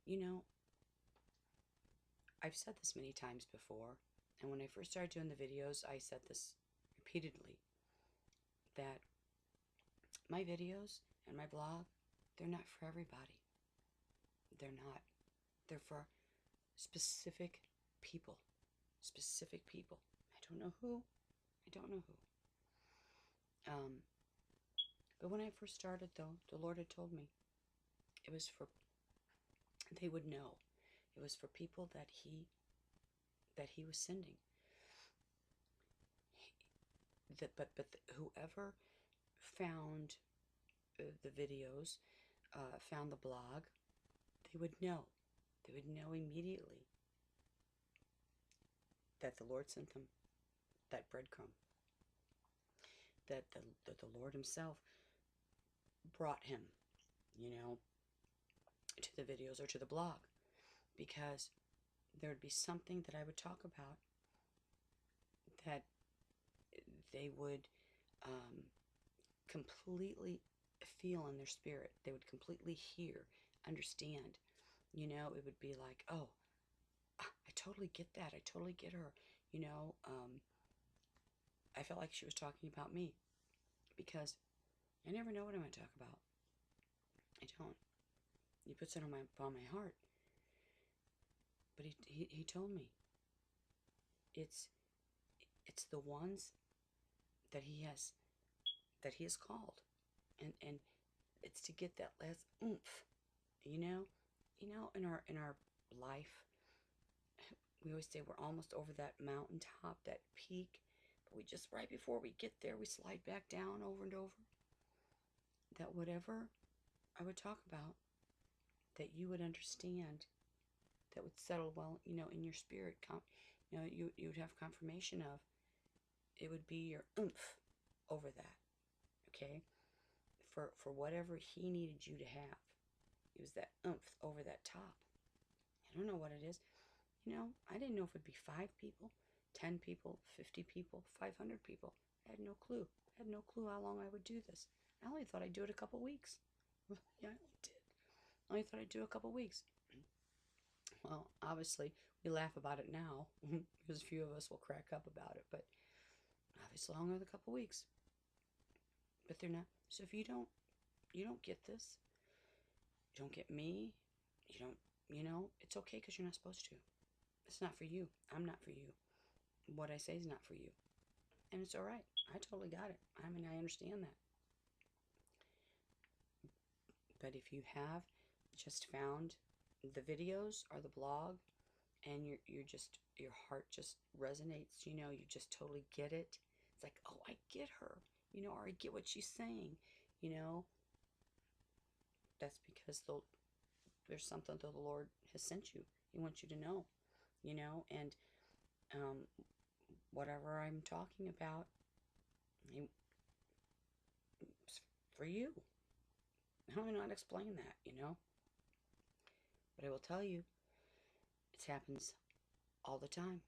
You know, I've said this many times before, and when I first started doing the videos, I said this repeatedly, that my videos and my blog, they're not for everybody. They're not. They're for specific people. Specific people. I don't know who. I don't know who. But when I first started, though, the Lord had told me it was for, they would know. It was for people that He was sending. But whoever found the videos, found the blog, they would know. They would know immediately that the Lord sent them that breadcrumb. That the Lord Himself brought him, you know, to the videos or to the blog, because there would be something that I would talk about that they would completely feel in their spirit. They would completely hear, understand. You know, it would be like, oh, I totally get that. I totally get her. You know, I felt like she was talking about me, because I never know what I'm going to talk about. I don't. He puts it on my heart. But he told me it's the ones that he has called, and it's to get that last oomph, you know. In our life, we always say we're almost over that mountaintop, that peak, but we just, right before we get there, we slide back down over and over. That whatever I would talk about, that you would understand, that would settle well, you know, in your spirit, you know, you would have confirmation of, it would be your oomph over that, okay? For whatever He needed you to have. It was that oomph over that top. I don't know what it is. You know, I didn't know if it'd be 5 people, 10 people, 50 people, 500 people. I had no clue. I had no clue how long I would do this. I only thought I'd do it a couple weeks. Yeah, I only did. I only thought I'd do a couple weeks. Well, obviously, we laugh about it now, because a few of us will crack up about it, but obviously longer than a couple weeks. But they're not. So if you don't get this, you don't get me, you don't, you know, it's okay, because you're not supposed to. It's not for you. I'm not for you. What I say is not for you. And it's all right. I totally got it. I mean, I understand that. But if you have just found the videos or the blog, and you're just, your heart just resonates, you know, you just totally get it. It's like, oh, I get her, you know, or I get what she's saying, you know. That's because there's something that the Lord has sent you. He wants you to know, you know, and um, whatever I'm talking about, it's for you. I don't know how to explain that, you know. But I will tell you, it happens all the time.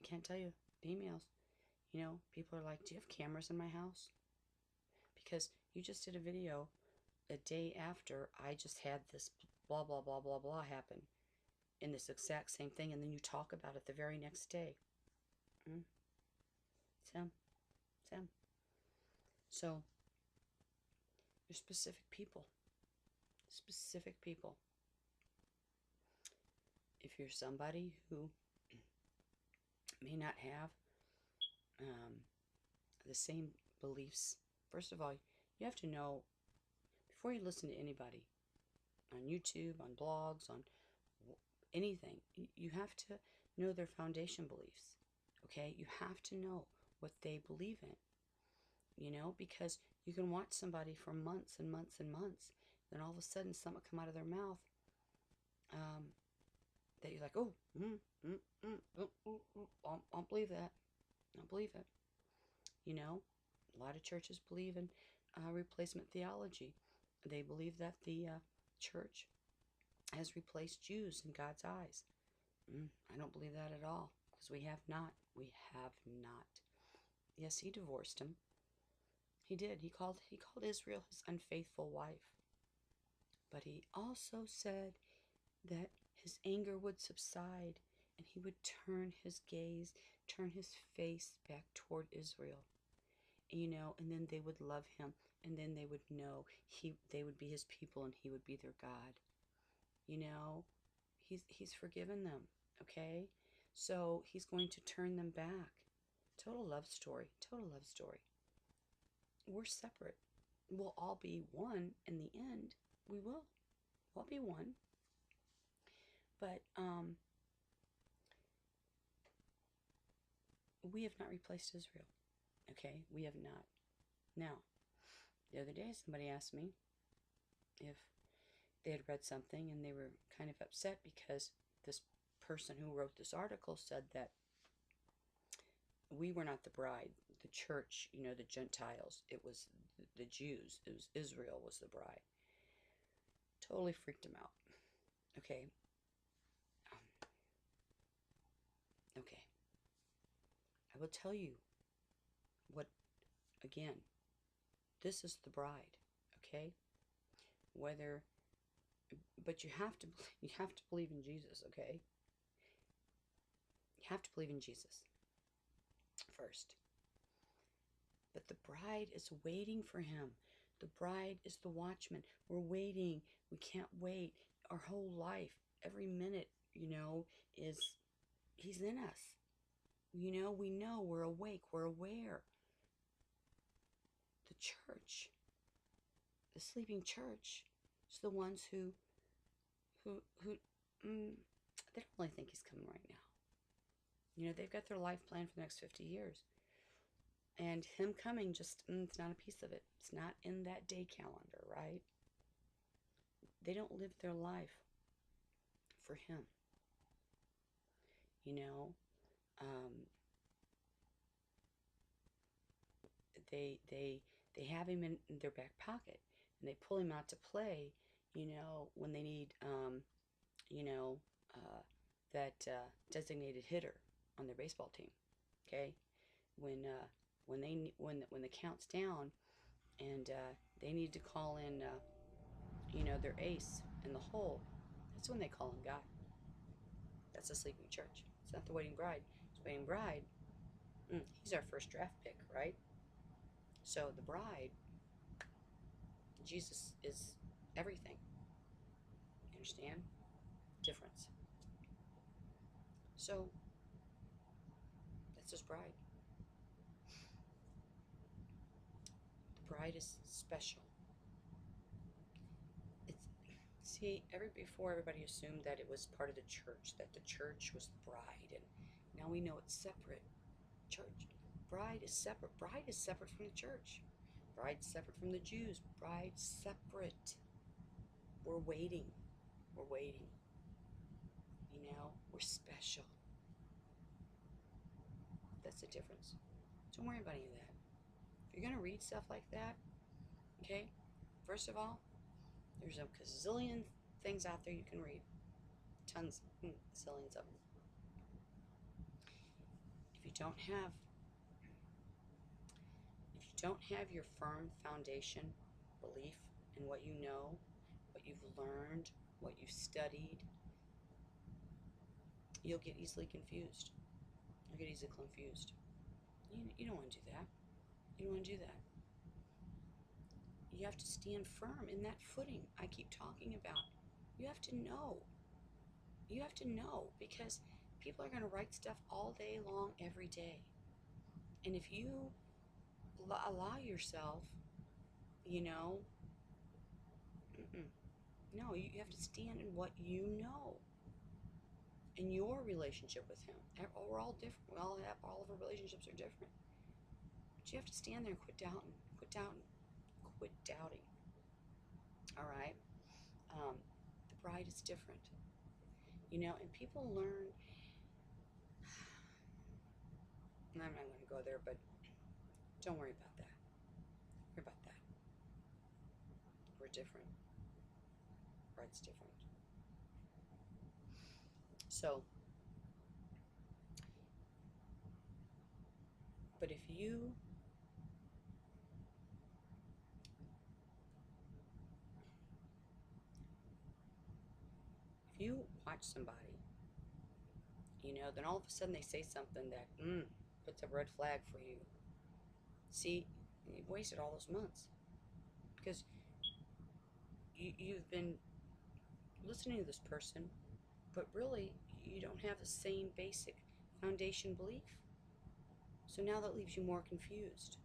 I can't tell you the emails. You know, people are like, do you have cameras in my house? Because you just did a video a day after I just had this blah, blah, blah, blah, blah happen in this exact same thing, and then you talk about it the very next day. Mm. It's him. It's him. So, you're specific people. Specific people. If you're somebody who may not have the same beliefs, first of all, you have to know, before you listen to anybody on YouTube, on blogs, on anything, you have to know their foundation beliefs. Okay? You have to know what they believe in. You know, because you can watch somebody for months and months and months, then all of a sudden something come out of their mouth that you're like, oh, I don't believe that. I don't believe it. You know, a lot of churches believe in replacement theology. They believe that the church has replaced Jews in God's eyes. I don't believe that at all, because we have not. We have not. Yes, He divorced him. He did. He called Israel His unfaithful wife. But He also said that his anger would subside and he would turn his gaze, turn his face back toward Israel, and then they would love him, and then they would know they would be his people and he would be their God. You know, he's forgiven them, okay? So he's going to turn them back. Total love story, total love story. We're separate. We'll all be one in the end. We will. We'll be one. But we have not replaced Israel. Okay? We have not. Now, the other day somebody asked me if they had read something and they were kind of upset because this person who wrote this article said that we were not the bride. The church, the Gentiles, it was the Jews. It was Israel was the bride. Totally freaked him out. Okay. Okay. I will tell you what, again, this is the bride. Okay. But you have to believe in Jesus. Okay. You have to believe in Jesus first. But the bride is waiting for him. The bride is the watchman. We're waiting. We can't wait. Our whole life, every minute, is he's in us. We know, we're awake, we're aware. The church, the sleeping church, is the ones who they don't really think he's coming right now. They've got their life planned for the next 50 years. And him coming just, it's not a piece of it. It's not in that day calendar, right? They don't live their life for him. They have him in their back pocket, and they pull him out to play, when they need, that designated hitter on their baseball team. Okay, when the count's down, and they need to call in, their ace in the hole. That's when they call him God. That's a sleeping church. It's not the waiting bride. It's waiting bride. He's our first draft pick, right? So the bride, Jesus is everything. You understand? Difference. So that's his bride. The bride is special. Before everybody assumed that it was part of the church, that the church was the bride, and now we know it's separate. Bride is separate. Bride is separate from the church. Bride's separate from the Jews. Bride's separate. We're waiting. We're waiting. We're special. That's the difference. Don't worry about any of that. If you're going to read stuff like that, okay, first of all, there's a gazillion things out there you can read. Tons, zillions of them. If you don't have your firm foundation, belief in what you know, what you've learned, what you've studied, you'll get easily confused. You don't want to do that. You don't want to do that. You have to stand firm in that footing I keep talking about. You have to know. You have to know, because people are going to write stuff all day long, every day. And if you allow yourself, no, you have to stand in what you know. In your relationship with him. We're all different. All of our relationships are different. But you have to stand there and quit doubting. All right? The bride is different. And people learn. I'm not going to go there, but don't worry about that. We're different. Bride's different. So, but if you watch somebody, then all of a sudden they say something that puts a red flag for you. See, you've wasted all those months because you've been listening to this person, but really you don't have the same basic foundation belief. So now that leaves you more confused,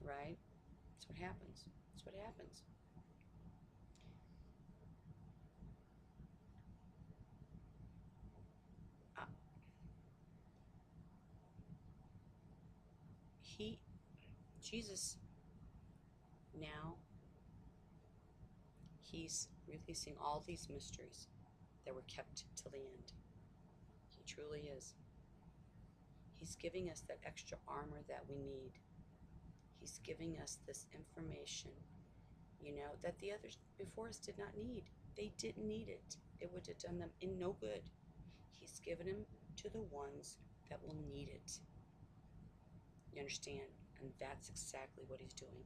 right? That's what happens. That's what happens. Uh, he, Jesus, now he's releasing all these mysteries that were kept till the end. He truly is. He's giving us that extra armor that we need. He's giving us this information, that the others before us did not need. They didn't need it. It would have done them in no good. He's given them to the ones that will need it. You understand? And that's exactly what he's doing.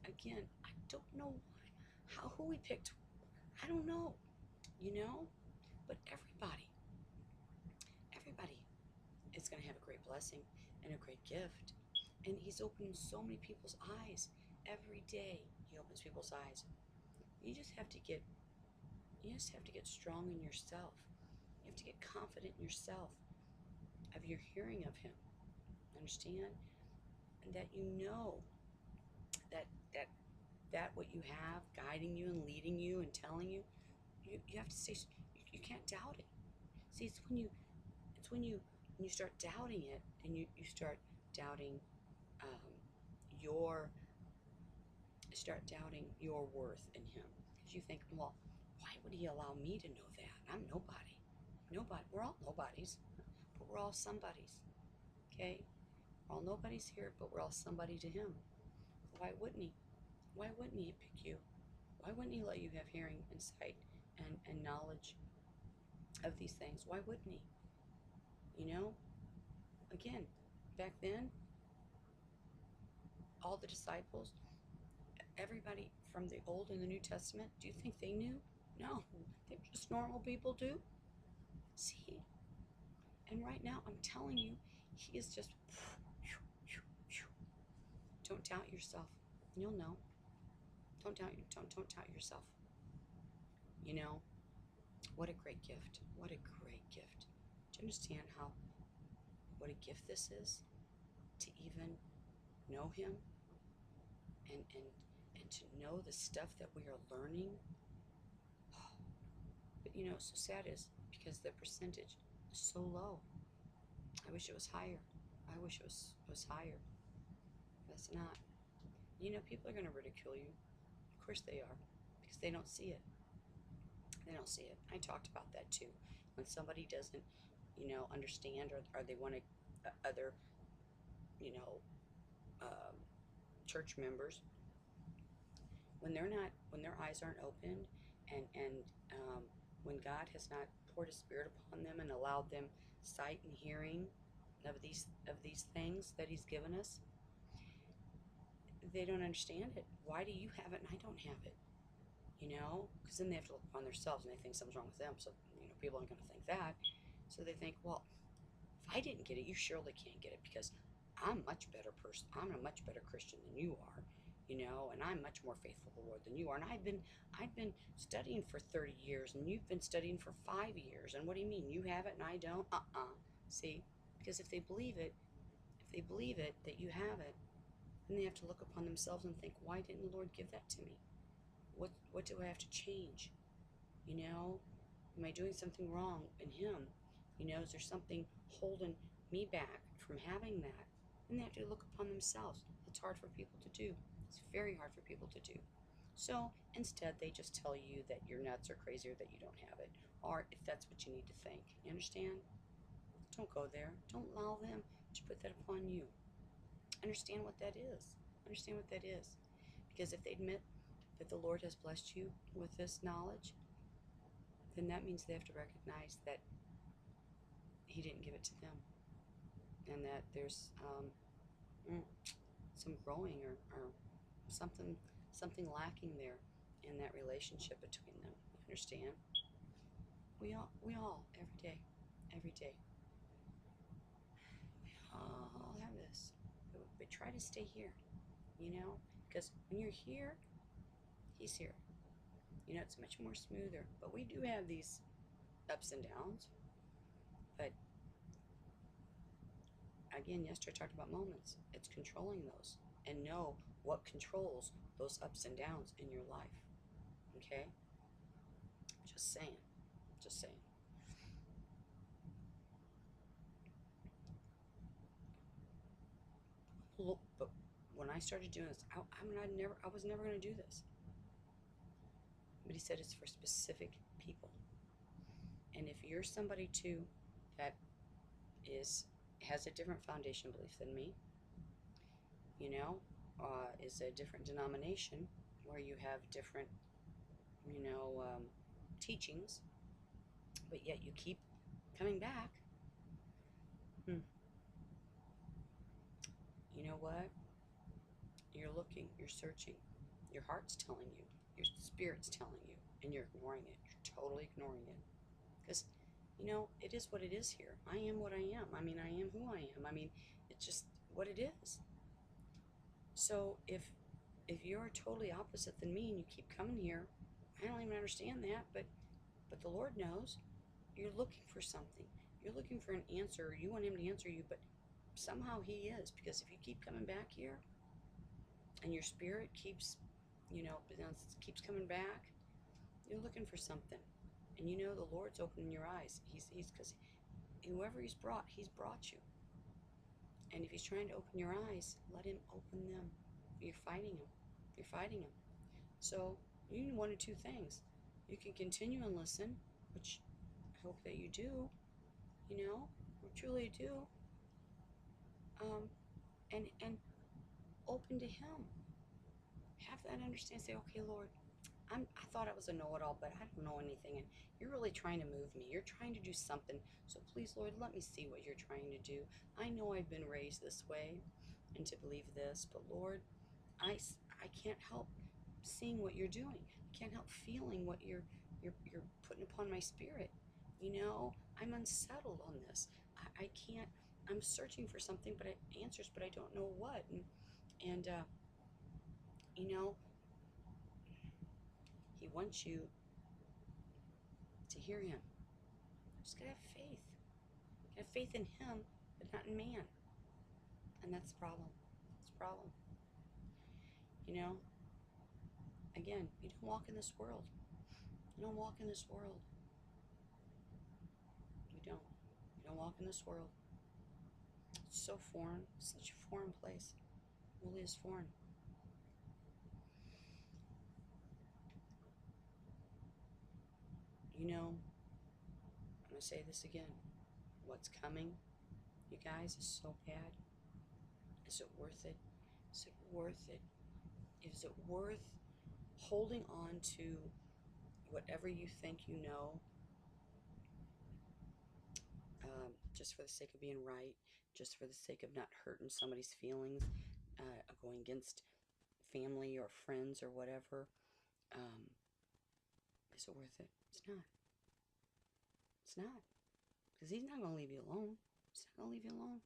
Again, I don't know who he picked. I don't know, but everybody is going to have a great blessing and a great gift. And he's opening so many people's eyes every day. He opens people's eyes. You just have to get strong in yourself. You have to get confident in yourself of your hearing of him. Understand? And that that that what you have guiding you and leading you and telling you, you have to stay. You can't doubt it. See, it's when you start doubting it, and you start doubting um, your your worth in him, because you think, well, why would he allow me to know that? I'm nobody. Nobody. We're all nobodies, but we're all somebodies. Okay, we're all nobodies here, but we're all somebody to him. Why wouldn't he? Why wouldn't he pick you? Why wouldn't he let you have hearing and sight and knowledge of these things? Why wouldn't he? Again, back then, all the disciples, everybody from the Old and the New Testament, do you think they knew? No, they were just normal people too. See? And right now, I'm telling you, he is just. Don't doubt yourself. You'll know. Don't doubt yourself. What a great gift. What a great gift. Do you understand what a gift this is? To even know him and to know the stuff that we are learning. But so sad is because the percentage is so low. I wish it was higher. I wish it was higher. But it's not. People are going to ridicule you. Of course they are, because they don't see it. They don't see it. I talked about that too. When somebody doesn't, understand, or they want to, other, you know, um, church members, when their eyes aren't opened, and when God has not poured His Spirit upon them and allowed them sight and hearing of these things that He's given us, they don't understand it. Why do you have it and I don't have it? Because then they have to look upon themselves and they think something's wrong with them. So people aren't going to think that. So they think, well, if I didn't get it, you surely can't get it, because I'm a much better person. I'm a much better Christian than you are, and I'm much more faithful to the Lord than you are. And I've been studying for 30 years, and you've been studying for 5 years. And what do you mean you have it and I don't? See, because if they believe it, that you have it, then they have to look upon themselves and think, why didn't the Lord give that to me? What do I have to change? Am I doing something wrong in Him? Is there something holding me back from having that? And they have to look upon themselves. It's hard for people to do. It's very hard for people to do. So instead, they just tell you that you're nuts or crazy, or that you don't have it, or if that's what you need to think. You understand? Don't go there. Don't allow them to put that upon you. Understand what that is. Understand what that is. Because if they admit that the Lord has blessed you with this knowledge, then that means they have to recognize that He didn't give it to them, and that there's some growing, or something lacking there in that relationship between them. You understand. We all, every day, we all have this. But try to stay here, you know, because when you're here, he's here. You know, it's much more smoother. But we do have these ups and downs. But again, yesterday I talked about moments. It's controlling those and know what controls those ups and downs in your life. Okay? Just saying. Just saying. Look, but when I started doing this, I was never going to do this. But he said it's for specific people. And if you're somebody too that has a different foundation belief than me, you know, is a different denomination where you have different, you know, teachings, but yet you keep coming back. You know what? You're looking, you're searching. Your heart's telling you, your spirit's telling you, and you're ignoring it. You're totally ignoring it. Because, you know, it is what it is here. I am what I am. I mean, I am who I am. I mean, it's just what it is. So if you're totally opposite than me and you keep coming here, I don't even understand that, but the Lord knows. You're looking for something. You're looking for an answer. You want him to answer you, but somehow he is, because if you keep coming back here and your spirit keeps, you know, keeps coming back, you're looking for something. And you know the Lord's opening your eyes. He's because whoever he's brought you. And if he's trying to open your eyes, let him open them. You're fighting him. You're fighting him. So you need one of two things. You can continue and listen, which I hope that you do, you know, or truly do. And open to him. Have that understanding. Say, okay, Lord, I thought I was a know-it-all, but I don't know anything, and you're really trying to move me. You're trying to do something. So please, Lord, let me see what you're trying to do. I know I've been raised this way and to believe this, but Lord, I can't help seeing what you're doing. I can't help feeling what you're putting upon my spirit. You know, I'm unsettled on this. I can't. I'm searching for something, but answers, but I don't know what. And you know, he wants you to hear him. Just gotta have faith. Have faith in him, but not in man. And that's the problem. It's a problem. You know, again, you don't walk in this world. You don't walk in this world. You don't. You don't walk in this world. It's so foreign. It's such a foreign place. It really is foreign. You know, I'm going to say this again. What's coming, you guys, is so bad. Is it worth it? Is it worth it? Is it worth holding on to whatever you think you know, just for the sake of being right, just for the sake of not hurting somebody's feelings, going against family or friends or whatever? Is it worth it? It's not. It's not. Because he's not going to leave you alone. He's not going to leave you alone.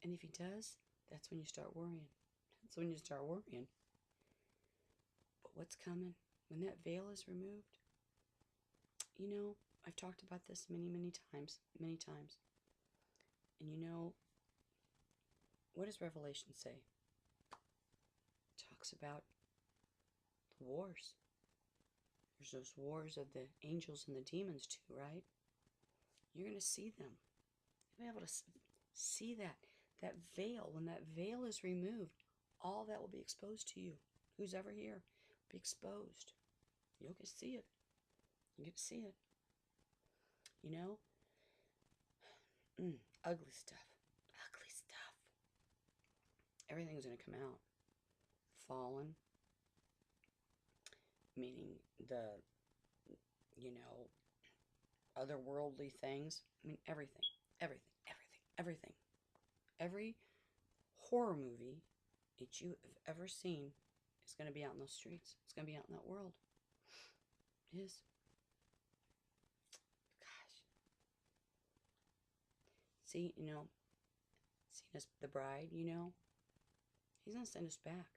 And if he does, that's when you start worrying. That's when you start worrying. But what's coming? When that veil is removed, you know, I've talked about this many, many times. Many times. And you know, what does Revelation say? It talks about the wars. There's those wars of the angels and the demons too, right? You're going to see them. You'll be able to see that veil. When that veil is removed, all that will be exposed to you. Who's ever here be exposed. You'll get to see it. You get to see it. You know? Ugly stuff. Ugly stuff. Everything's going to come out. Fallen. Meaning the, you know, otherworldly things. I mean, everything. Everything. Everything. Everything. Every horror movie that you have ever seen is going to be out in those streets. It's going to be out in that world. is, gosh, see, seeing us, the bride, he's going to send us back.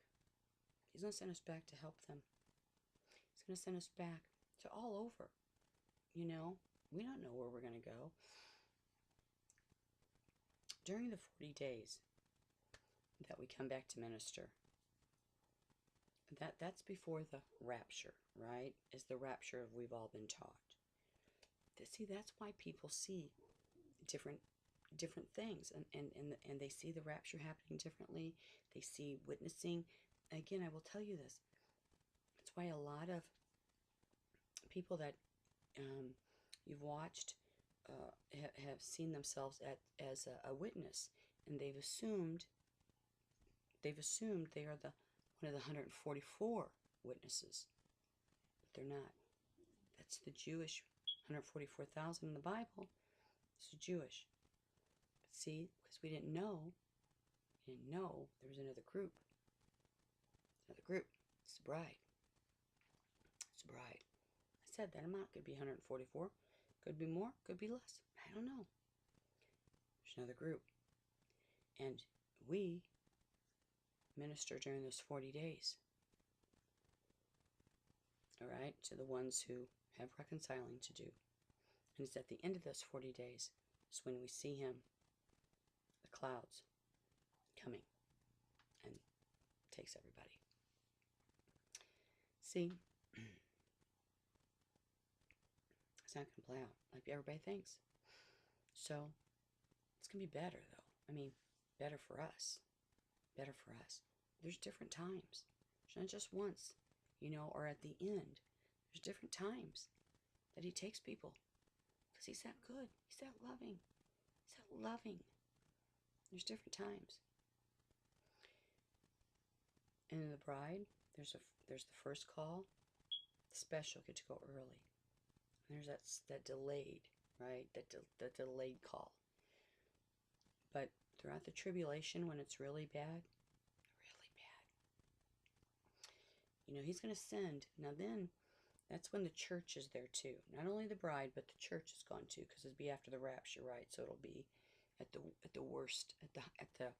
He's going to send us back to help them. He's going to send us back to all over. We don't know where we're going to go. During the 40 days that we come back to minister, that's before the rapture, right? Is the rapture of we've all been taught. See, that's why people see different things, and they see the rapture happening differently. They see witnessing. Again, I will tell you this. That's why a lot of people that you've watched have seen themselves as a witness, and they've assumed they are one of the 144 witnesses, but they're not. That's the Jewish 144,000 in the Bible. It's Jewish. But see, because we didn't know there was another group. It's the bride. It's the bride. I said that amount could be 144, could be more, could be less. I don't know. There's another group. And we minister during those 40 days. All right, to the ones who have reconciling to do. And it's at the end of those 40 days is when we see him, the clouds, coming and takes everybody. See, it's not going to play out like everybody thinks. So, it's going to be better, though. I mean, better for us. Better for us. There's different times. It's not just once, or at the end. There's different times that he takes people. Because he's that good. He's that loving. He's that loving. There's different times. And in the bride, there's the first call. The special get to go early. And there's that delayed, right? That delayed call. But throughout the tribulation, when it's really bad, he's going to send. Now then, that's when the church is there too. Not only the bride, but the church is gone too, because it'll be after the rapture, right? So it'll be at the worst, at the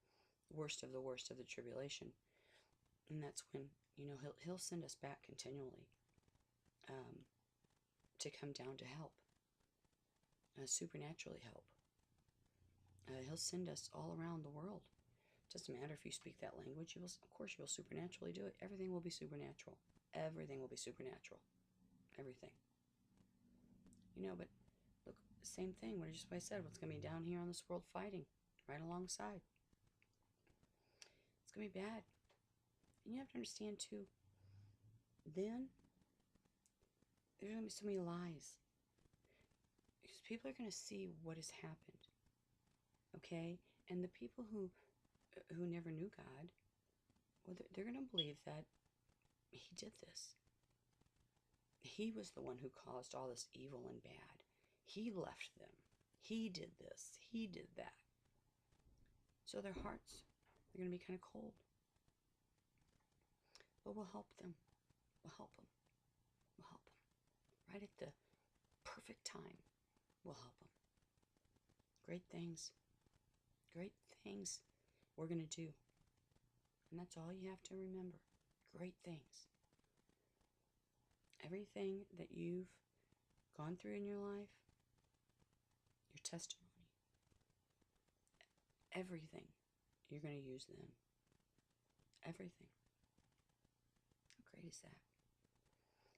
worst of the tribulation, and that's when he'll send us back continually to come down to help, supernaturally help. He'll send us all around the world. Doesn't matter if you speak that language. Of course, you will supernaturally do it. Everything will be supernatural. Everything will be supernatural. Everything. But look, same thing. What I said. What's going to be down here on this world fighting, right alongside. It's going to be bad. And you have to understand too. Then there's going to be so many lies, because people are going to see what has happened. Okay, and the people who never knew God, well, they're going to believe that he did this. He was the one who caused all this evil and bad. He left them. He did this. He did that. So their hearts are going to be kind of cold. But we'll help them. We'll help them. We'll help them. Right at the perfect time, we'll help them. Great things. Great things we're going to do. And that's all you have to remember. Great things. Everything that you've gone through in your life, your testimony, everything, you're going to use them. Everything. How great is that?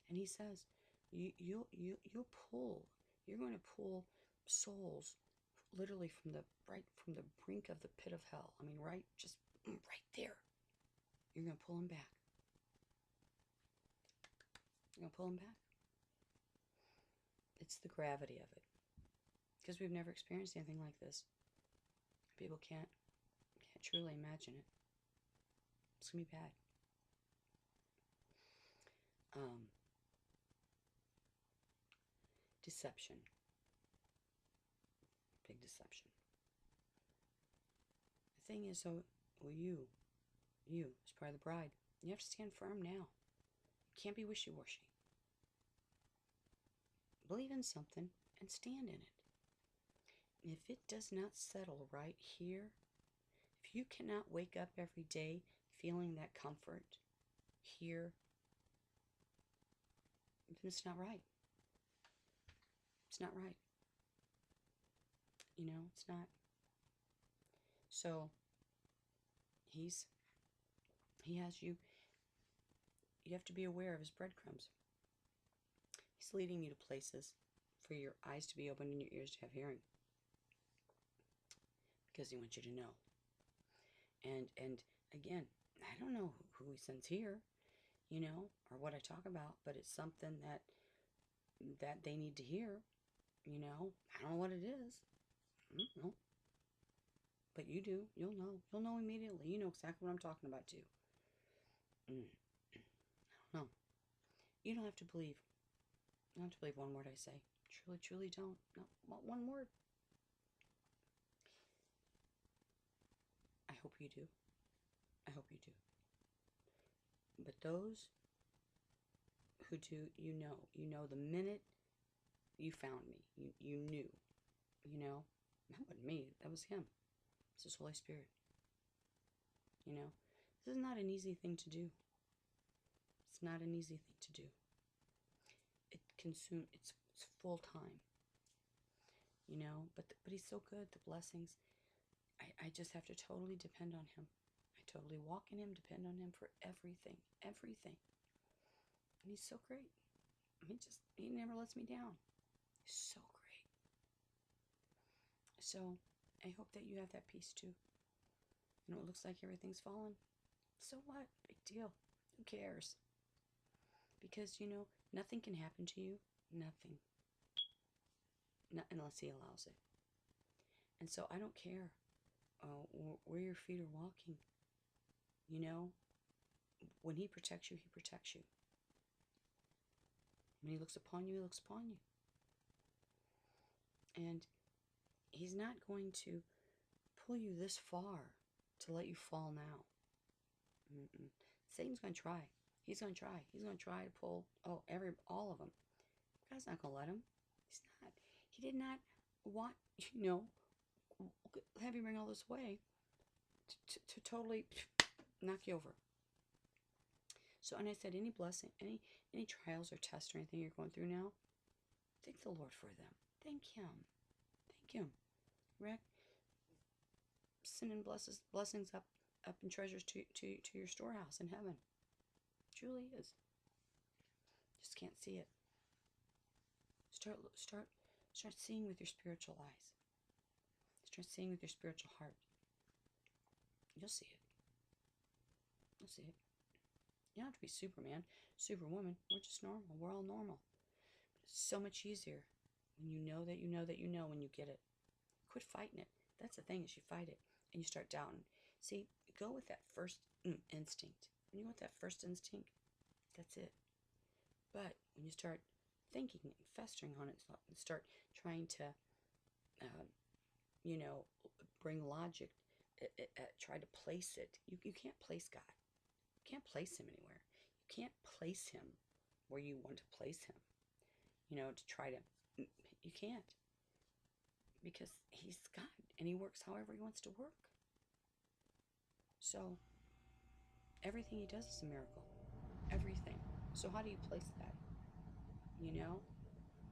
And he says, you're going to pull souls literally from the brink of the pit of hell. I mean, right there. You're going to pull them back. You're going to pull them back. It's the gravity of it. Because we've never experienced anything like this. People can't truly imagine it. It's going to be bad. Deception. Big deception. The thing is, so, well, you, as part of the bride, you have to stand firm now. You can't be wishy-washy. believe in something and stand in it. If it does not settle right here, if you cannot wake up every day feeling that comfort here, then it's not right. It's not right. It's not. So he has you. You have to be aware of his breadcrumbs. He's leading you to places for your eyes to be open and your ears to have hearing, because he wants you to know. And again, I don't know who he sends here, or what I talk about, but it's something that they need to hear. I don't know what it is. I don't know. But you do. You'll know. You'll know immediately. You know exactly what I'm talking about too. I don't know. You don't have to believe. You don't have to believe one word I say. Truly, truly don't. Not one word. I hope you do. I hope you do. But those who do, you know the minute you found me, you knew, that wasn't me, that was him. It's his Holy Spirit. This is not an easy thing to do. It's not an easy thing to do. It's full time, but he's so good. The blessings, I just have to totally depend on him. I totally walk in him, depend on him for everything. And he's so great. He never lets me down. He's so great. So I hope that you have that peace too. It looks like everything's fallen. So what? Big deal. Who cares? Because, nothing can happen to you. Nothing. Not unless he allows it. And so I don't care where your feet are walking. When he protects you, he protects you. When he looks upon you, he looks upon you. And he's not going to pull you this far to let you fall now. Satan's going to try. He's going to try. He's going to try to pull all of them. God's not going to let him. He's not. He did not want, have you bring all this way to totally knock you over. So, and I said, any blessing, any trials or tests or anything you're going through now, thank the Lord for them. Thank him. Thank him. Right? Sending blessings up and treasures to your storehouse in heaven. It truly is. Just can't see it. Start seeing with your spiritual eyes. Start seeing with your spiritual heart. You'll see it. You'll see it. You don't have to be Superman, Superwoman. We're just normal. We're all normal. But it's so much easier when you know that you know that you know when you get it. Quit fighting it. That's the thing, is you fight it and you start doubting. See, go with that first instinct. When you go with that first instinct, that's it. But when you start thinking and festering on it and start trying to, bring logic, try to place it, you can't place God. You can't place him anywhere. You can't place him where you want to place him. To try to, you can't. Because he's God and he works however he wants to work. So, everything he does is a miracle. Everything. So how do you place that?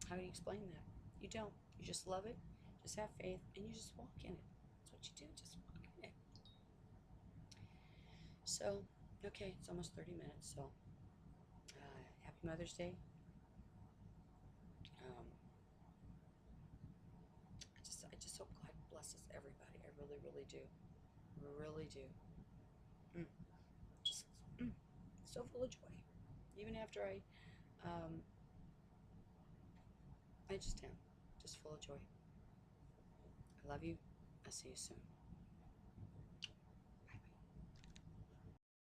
How do you explain that? You don't. You just love it, just have faith, and you just walk in it. That's what you do, just walk in it. So, okay, it's almost 30 minutes, so happy Mother's Day. I just hope God blesses everybody. I really, really do. Really do. Just so full of joy. Even after I just am. Just full of joy. I love you. I'll see you soon.